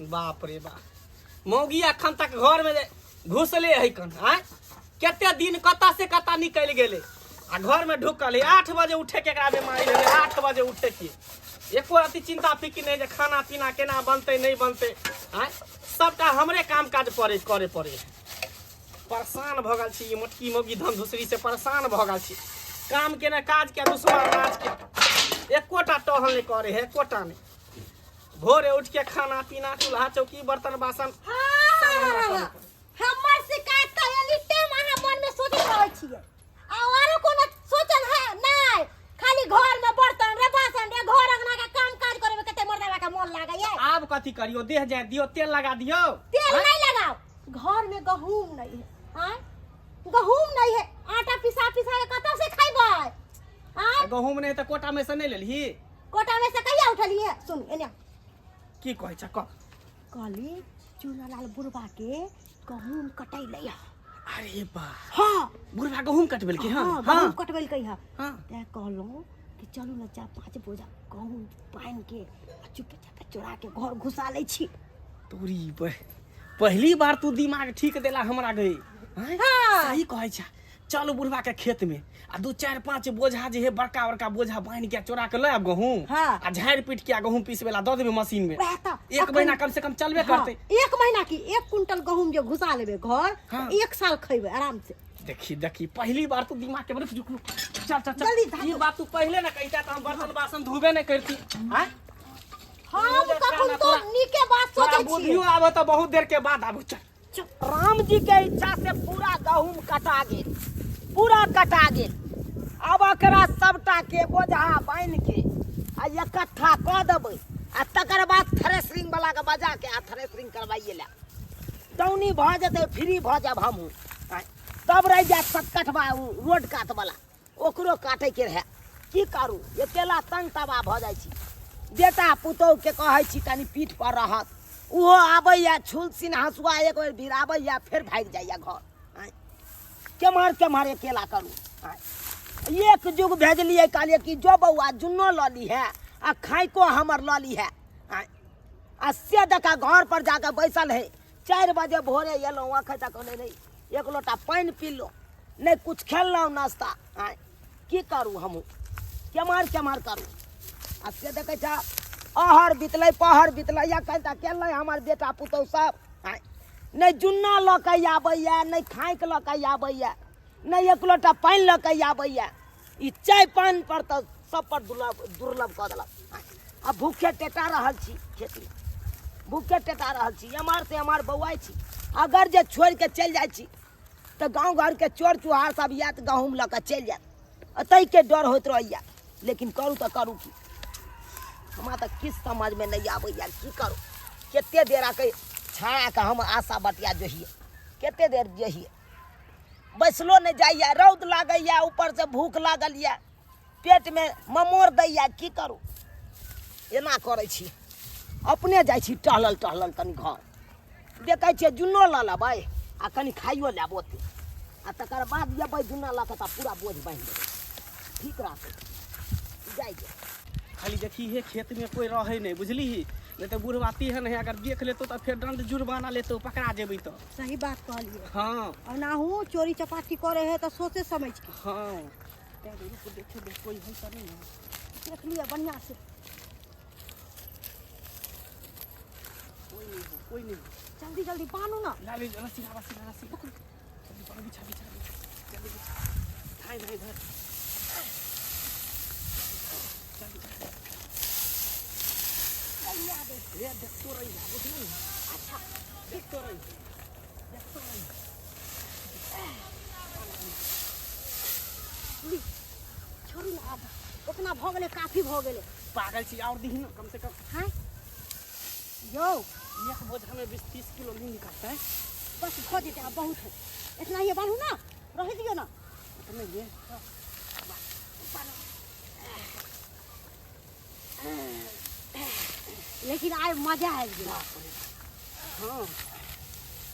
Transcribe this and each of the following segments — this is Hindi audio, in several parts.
बाप रे बाप मौगी अखन तक घर में घुसले है कन आय केते दिन कता से कता निकल गेले आ घर में ढुकल है 8 बजे उठे के एकरा बीमारी है 8 बजे उठे के एको अति चिंता फिक्र नहीं जे खाना पीना केना बनते नहीं बनते आय सबटा हमरे काम काज करे पड़े परेशान भ गल छी मोटकी मौगी धन दूसरी से परेशान भ गल छी काम के ना काज के दुश्मन नाच के एकोटा टहल नहीं करे है एकोटा नहीं भोरे उठ के खाना पीना चूल्हा चौकी बर्तन बासन हमर शिकायत करेली टाइम अहाँ मन में सोचि रहै छियै आरो कोनो सोचल है नहीं खाली घर में बर्तन रे बासन रे घर अंगना के काम काज करे में कते मर्दावा का मन लागै है आब कथि करियो देह जाय दियो तेल लगा दियो तेल नहीं लगाओ घर में गहूम नहीं है हां गहूम नहीं है आटा पिसा के कतौ से खैबै हां गहूम नहीं त कोटा में से नहीं लेलही कोटा में से कहिया उठली है सुन एने की कहै छ कहली चूनालाल बुढ़वा के गहूम कटैले अरे बा हां बुढ़वा गहूम कटबेल के हां गहूम कटबेल के हां ते कहलो कि चलू ना 4-5 बोझा गहूम पान के चुपे चापे चोरा के घर घुसा ले छी तोरी पहली बार तू दिमाग ठीक देला हमरा गई हां सही कहै छ चल बुढ़वा के खेत में आ 2-4-5 बोझा जे है बड़का बोझा बांध के चोरा के ले गहूम आ झाड़ पीट के गहूम पीसवेला द देबे मशीन में एक महीना कम से कम चलबे करते एक महीना की 1 क्विंटल गहूम जो घुसा लेबे घर 1 साल खइबे आराम से देखी पहली बार तू दिमाग के बड़े चल ये बात तू पहले ना कहता त हम बर्तन बासन धोबे नहीं करती हैं हम कखन तो नीके बात सोचै छी बुझियो आबो त बहुत देर के बाद आबो चल राम जी के इच्छा से पूरा गहूम कटा गेल पूरा कटा गेल अब एकरा सबटा के बोझा बांध के आ इकट्ठा क देबै आ तकर बाद थ्रेसरिंग वाला के बजा के आ थ्रेसरिंग करवाइए ला दौनी भ जते फ्री भ जाब हमहू तब रह जात सटकटवा रोड काट वाला ओकरो काटे के रहे की करू अकेला तंग तबा भ जाइ छी बेटा पुतौह के कहै छी कनी पीठ पर रहत उहो आबैया छुलसिन हसुआ एक बेर भिराबैया फिर भाग जाइया घर केम्हर अकेला करू एक जुग भेजलिए कहलिए कि जो बउआ जुन्नो ल ली है आ खाइको हमर ल ली है आ से देखा घर पर जाकर बैसल है 4 बजे भोरे एलो अखन तक नहीं एक लोटा पानी पी लो नहीं कुछ खेलना नाश्ता की करू हम केम्हर करू आ से देखे छ अहर बितलै पहर बितलै या कहता केलै हमर बेटा पुतौह सब नहीं जुन्ना ल के आबैया नहीं खाइक ल के आबैया नहीं एक लोटा पानी ल के आबैया ई चाय पान पर तो सब पर दुर्लभ क देलक आ भूखे टेटा रहल छी खेती भूखे टेटा रहल छी एम्हर से एम्हर बौआइ छी अगर जे छोड़ के चल जाइ छी तो गाँव घर के चोर चुहार सब या गहूम ल के चल जात अतई के डर होत रहैया लेकिन करू तो करू की हमरा तो किस समझ में नहीं आबैया की करू केते देर आके छाया के हम आशा बटिया जोहिए केते देर जहिए बैसलो नहीं जाइए रौद लागैया ऊपर से भूख लागल या पेट में ममोर दैया की करू एना करै छी अपने जाइ छी टहलल तनी घर देखै छियै जुन्नो ल लेबै आ कनी खाइयो लेब ओते आ तकर बाद जेबै जुन्ना ल के पूरा बोझ बांधि देबै ठीक रहतै जाइ खाली देखी है खेत में कोई रहे नहीं बुझली नहीं तो बुढ़वा तिहन है अगर देख लेतो तो फिर दंड जुर्माना लेतो पकड़ा जेबी तो सही बात कहलिए हां और ना हूं चोरी चपाटी करे है तो सोचे समझ के हां देखो कोई है तो नहीं देख लिया बढ़िया से कोई नहीं जल्दी बांधो ना लाली रस्सी पकड़ जल्दी बिछा जल्दी धाय धर ये देखतो रही बुझली अच्छा देखतो रही छोड़ी ना अब इतना भ गेले काफी भ गेले पागल छी और दिही ना कम से कम हैं यो एक बोझा में 20-30 किलो नहीं निकलता है बस खो देते अब बहुत है इतना ये बांधू ना रह दियो ना इतना ये लेकिन आए मजा आ गया हां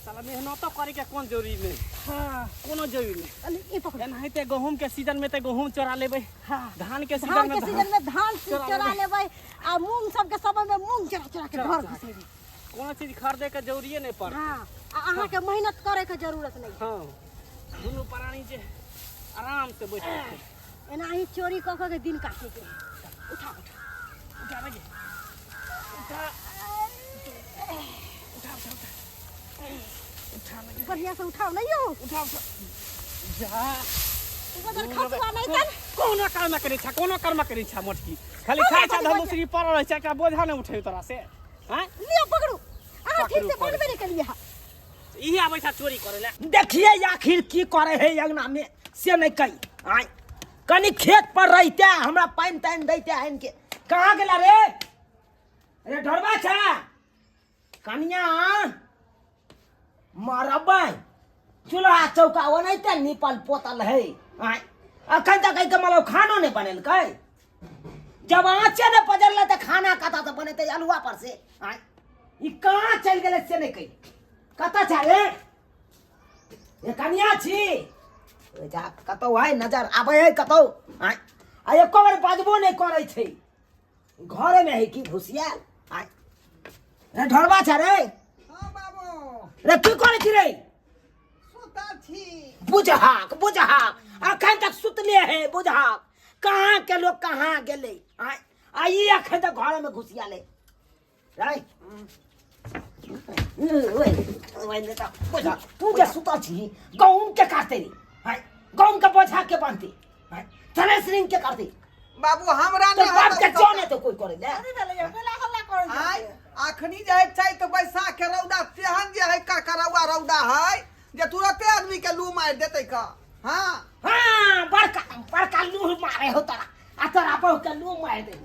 साला मेहनत करे के कौन जरूरी नहीं हां कोनो जरूरी नहीं ये पकड़ नहीं ते गहूम के सीजन में ते गहूम चोरा लेबे हां धान के सीजन में धान चोरा लेबे आ मूंग सब के समय में मूंग चोरा के घर घुसेबे कोनो चीज खरीदे के जरूरी नहीं पड़। हाँ अहाँ के मेहनत करे के जरूरत नहीं। हाँ दुनू प्राणी जे आराम से बैठ के एना ही चोरी क के दिन काटे के। उठा उठा उठा बजे उठा उठा उठा उठा लगे बढ़िया से उठाओ नहीं हो। उठा उठा जा उधर खसुआ नहीं तन। कोनो कर्म करी छा मोटकी खाली खा छा धमुसरी पर रह छा का बोझा नहीं उठे तोरा से। हैं लियो पकड़ू अहाँ ठीक से बनबे नहीं करिए। इही आबै छा चोरी करे ले। देखिए आखिर की करे है अंगना में से नहीं कही। आय कनी खेत पर रहते हमरा पानी तान देते हैं इनके। कहाँ गेला रे? अरे ढोरबा छा कनिया मारबै चूल्हा चौका ओनैते निपल पोतल है। आय अखन तक के मतलब खानो नहीं बनल कै। जब आँचे ने पजरले तो खाना कता तो बनेते आलुआ पर से। आय ई कहाँ चल गेले से नहीं कही। कता छा रे? ये कनिया छी जा कतौ है नजर आबै है कतौ। आय आ एको बार बाजबो नहीं करे छै। घरे में है की घुसिया। आय रे ढोरबा छा रे? हाँ बाबू रे की करे छी रे? सुता छी। बुझहाक बुझहाक अखन तक सुतले है बुझहाक। कहाँ के लोग कहाँ गेले? आय आई अखन तक घर में घुसिया ले रे। ओए नेता बुझा तू जे सुता छी गहूम के काटे रे। हाय गहूम के बोझा के बांधते। हाय थ्रेसरिंग के करते। बाबू हमरा तो ना बाप के जोने तो कोई करे ले। आय अखनी जे है चाहे तो बैसाख के रौदा तेहन जे है का करौआ रौदा है जे तुरंते आदमी के लू मार देते का। हाँ हाँ बड़का बड़का लूह मारे हो तोरा आ तोरा बहु के लूह मार दे।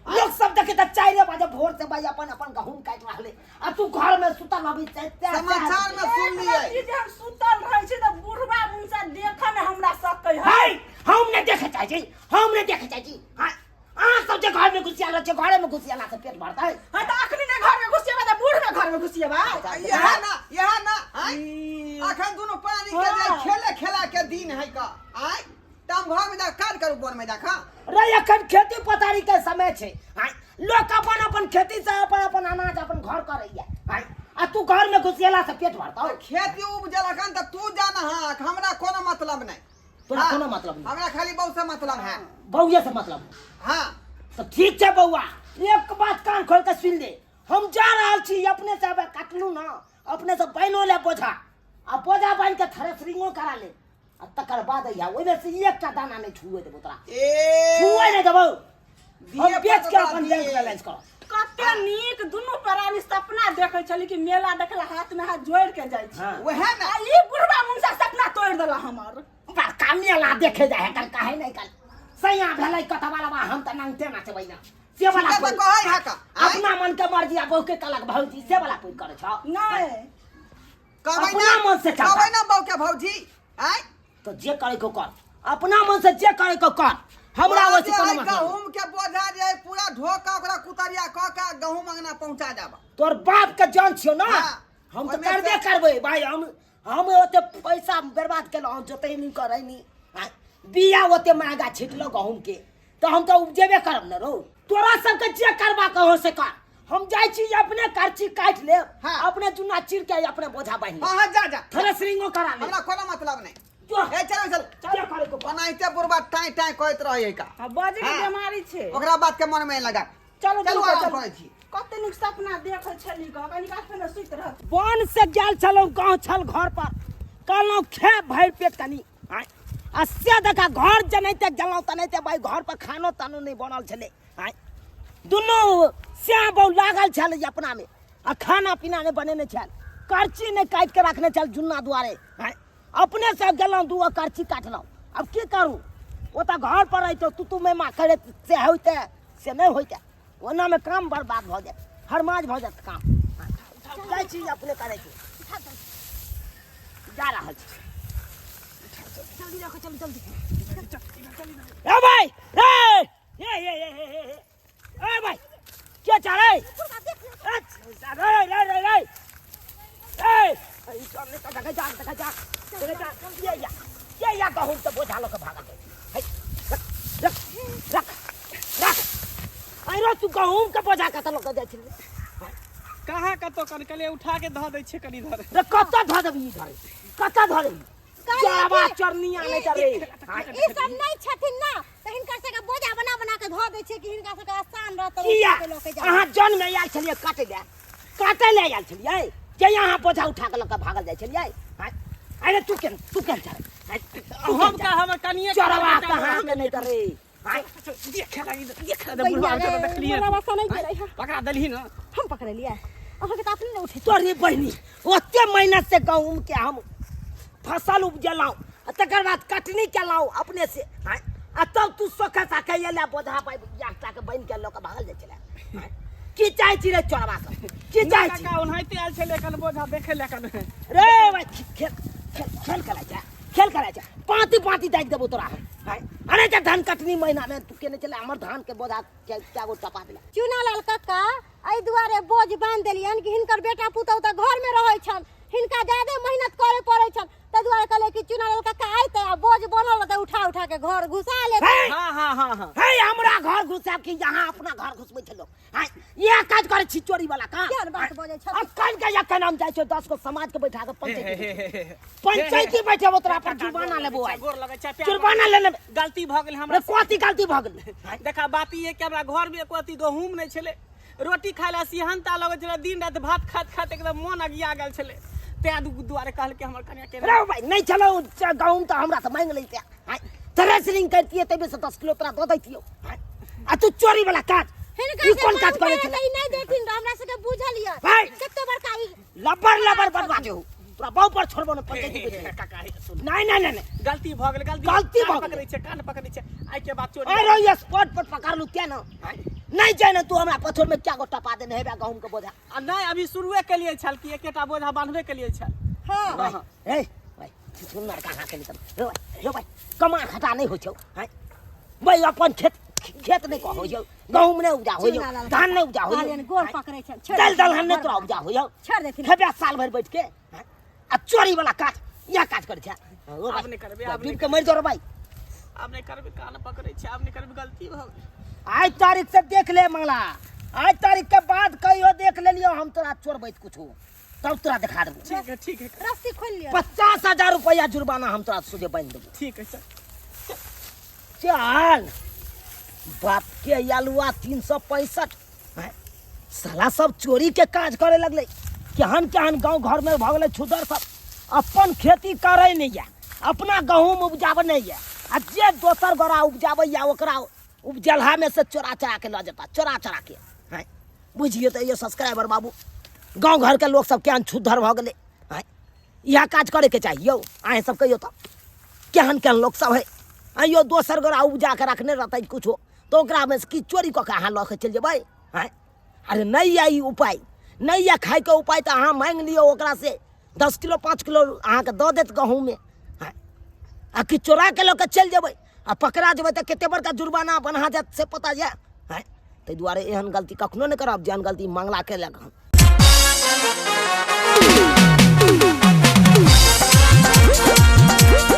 लोग सब देखे त 4 बजे भोर से भाई अपन अपन गहूम काट रहले आ तू घर में सुतल अभी समाचार में सुन लिए। हम सुतल रहे छी त बुढ़बा मुंसा देखे न हमरा सब कहि। हाय हम ने देखे चाहे छी हम ने देखे चाहे छी। हाय आ सब जे घर में घुसियाला छे घरे में घुसियाला से पेट भरता है। हां त अखनी ने घर में घुसिएबा त बुढ़ में घर में घुसिएबा। यह ना अखन दोनों पानी के जे खेले खेला के दिन है का। आय तम घर में जा काट करू बोर में देखा रे अखन खेती पथारी के समय छे। हाय लोग अपन अपन खेती से अपन अपन अनाज अपन घर करैया। हाय आ तू घर में घुसियाला से पेट भरता है। खेती उपजल अखन त तू जाना। हाँ हमरा कोनो मतलब नहीं। तोरा कोनो मतलब नहीं। हमरा खाली बहु से मतलब है। बउया से मतलब। हाँ तो ठीक है बउआ एक बात कान खोल के सुन ले। हम जा रहल छी अपने से काटलू ना अपने से बनो ले बोझा आ बोझा बांध के थ्रेसरिंगो करा ले आ तकर बाद या ओइ में से एकटा दाना नहीं छुए देबो तोरा। छुए नहीं देबो। हम बेच के अपन बैंक बैलेंस कर। कते नीक दुनु प्राणी सपना देखे छली कि मेला देखला हाथ में हाथ जोड़ के जाय छी। वह ना आ ई बुढ़बा मुंसा सपना तोड़ देला हमर। बड़का मेला देखे जाए कल काहे नहीं कल सैया भेलै कथा वाला बा हम त नांगते ना चबै ना से वाला तो कहै है का। अपना मन के मर्जी आ बहु के कलक भौजी से वाला कोई करे छ नहीं कहबै अपना मन से चल। कहबै ना बहु के भौजी। आय तो जे करे को कर अपना मन से जे करे को कर हमरा वो से कोनो मतलब। गहूम के बोझा जे पूरा ढोका ओकरा कुतरिया क के गहूम अंगना पहुंचा जाबा। तोर बाप के जान छियो ना। हाँ, हम तो ओहिमे करबे से- करबे भाई हम ओते पैसा बर्बाद केलो हम जोते नहीं करे नी। बिया ओते महंगा छिटलो गहूम के तो हम तो उपजेबे करब न रो। तोरा सब के जे करबा कहो से कर हम जाय छी अपने करची काट ले। हाँ। अपने चुना चिर के अपने बोझा बांध ले। हां हां जा जा थ्रेसरिंगो करा ले। हमरा कोनो मतलब नहीं। जो ए चल चल जे करे को कर। बनाइते बुरबा टाई टाई कहत रहै का। हां बाजे के हाँ। बीमारी छे। ओकरा बात के मन में लगा। चलो चलू चलो आराम करै छी। कते नीक सपना देखे छली ग कनी काट में सुत रह। बन से गेल छलौ गांव छल घर पर कहलौ खे भर पेट कनी। आय आ से देखा घर जनाइते गेलौ तनाइते भाई घर पर खानो तानो नहीं बनल छले। आय दुनु श्याम बहु लागल छल अपना में आ खाना पीना नहीं बनेने छल करची नहीं काट के रखने छल जुन्ना दुआरे। आय अपने से गेलौ दुओ करची काटलौ अब की करूं ओता घर पर रहितो तू में मा करे से होइते से नहीं होइते ओना में काम बर्बाद भ जाए हरमाज भ जात काम। जाय छी अपने करे के जा रहल छी। जल्दी रखो जल्दी। ए भाई ए भाई क्या चाह रहे? ये या गहूम तो बोझा लो के भागा के रख अरे तू गहूम के बोझा का तो लोग जाय छी कहाँ कतो कन कले उठा के धऽ दै छै कनी धर रे कत्ता धऽ देबी इधर कत्ता धऽ देबी जावा चरनिया नहीं करे ई सब नहीं छथिन ना त हिनकर सबके बोझा बना बना के धऽ दै छै कि हिनका सबके आसान रहत किया लोग के अहाँ जन्म में आयल छलिए काटे ले आयल छलिए जे यहाँ बोझा उठा के लक भागल जाय छलिए अरे तू केन हम का हमर कनिए चरवा कहाँ के नहीं करे देख बुढ़वा के देखलिए नहीं करे पकड़ा दलही न हम पकड़ लिया अहाँ के त अपने न उठे तोरी बहनी ओते मेहनत से गहूम के हम फसल उपजलाऊ तकर बाद कटनी केलाऊ अपने से आ तब तू सोखा साखे एला बोझा पाइ यात्रा के बन के लोक भागल जाय छले की चाहि छी रे चोरवा सब की चाहि छी का ओनहिते आयल छले कन बोझा देखे ले कन रे भाई खेल करा जा पाती दाइ देबो तोरा अरे जा धान कटनी महीना में तू केने चले हमर धान के बोझा क्या गो टपा देला चुना लाल कक्का एहि दुआरे बोझ बांध देलियन कि हिनकर बेटा पुतौह त घर में रहै छन हिनका ज्यादा मेहनत करे पड़ै छन त दुआरे कहले कि चुना लाल कक्का आइते आ बोझ बनल रहते उठा के घर घुसा लेते हां हे हमरा घर घुसाब कि यहाँ अपना घर घुसबै छ लोग ये काज करे छी चोरी वाला का केहन बात बजै छ अब कल के या नाम जाय छ 10 को समाज के बैठा के पंचायती बैठेबो तोरा पर जुर्माना लेबो आई गोर लगे छै जुर्माना ले लेबे गलती भ गेल हमरा कथी गलती भ गेल देखा बात ई है कि हमरा घर में कथी गहूम नहीं छले रोटी खाय ला सिहनता लगे छले दिन रात भात खात एकदम मन अगिया गेल छले ते दुआरे कहल के हमर कन्या के रे भाई नहीं चलो गहूम त हमरा त मांग लैते थ्रेसरिंग करतिए तबे से 10 किलो तोरा दऽ दैतियो आ तू चोरी वाला काज हिनका ई कोन काज करे छले नहीं देथिन हमरा सबके बुझल य भाई कते बड़का ई लबर बर्बाद हो तोरा बाऊ पर छोड़बो न पंचायती बैठे काका नहीं गलती भ गेल गलती भ गेल। पकड़ै छै कान पकड़ै छै आई के बात चोरी अरे ये स्पॉट पर पकड़ लू क्या ना नहीं जाने तू हमरा पत्थर में क्या गो टपा देने हेबे गहूम के बोझा आ नहीं अभी शुरुए के लिए छल कि एकेटा बोझा बांधबे के लिए छल हां ए भाई सुन कहाँ के निकल रो भाई कमा खटा नहीं हो छौ हैं भाई अपन खेत नहीं कहो जो गहूम नहीं उपजा हो जो धान नहीं उपजा हो कालियन गोर पकड़ै छ दल दलहन नहीं तोरा उपजा हो जो छोड़ देथिन खेबे साल भर बैठ के आ चोरी वाला काज या काज कर छा आप नहीं करबे आप बीब के मर जो भाई आप नहीं करबे कान पकड़ै छै आप नहीं करबे गलती भ गेल आज तारीख से देख ले मंगला आज तारीख के बाद कहियो देख ले लियो हम तोरा चोर बैठ कुछ तब तोरा दिखा देबो ठीक है रस्सी खोल लियो 50,000 रुपया जुर्माना हम तोरा सुझे बांध देबो ठीक है सर चल बाप के यालुआ 365 हैं साला सब चोरी के काज करे लगले केहन गांव घर में भ गेले छुदर सब अपन खेती करे नहीं या अपना गहूम उपजाबे नहीं या आ जे दोसर गोरा उपजाबे या ओकरा उपजलहा में से चोरा के ल जाता चोरा के हैं बुझिए तो ये सब्सक्राइबर बाबू गांव घर के लोग सब केहन छुदर भ गेले हैं यह काज करे के चाहिए आए सब कहियो तो केहन लोग सब है आइयो दोसर गोरा उपजा के रखने रहते कुछ तो ओकरा में की चोरी कऽ के अहाँ लऽ के चल जेबै हैं अरे नहीं आई उपाय नहीं या खाए के उपाय तो अहाँ मांग लियो ओकरा से 10 किलो 5 किलो अहाँ के दऽ देत गहूम में हैं आ कि चोरा के लऽ के चल जेबै आ पकड़ा जेबै तो कते बड़का जुर्माना बना जात से पता ये हैं ताहि दुआरे एहन गलती कखनो नहीं करब जेहन गलती मंगला के लग हम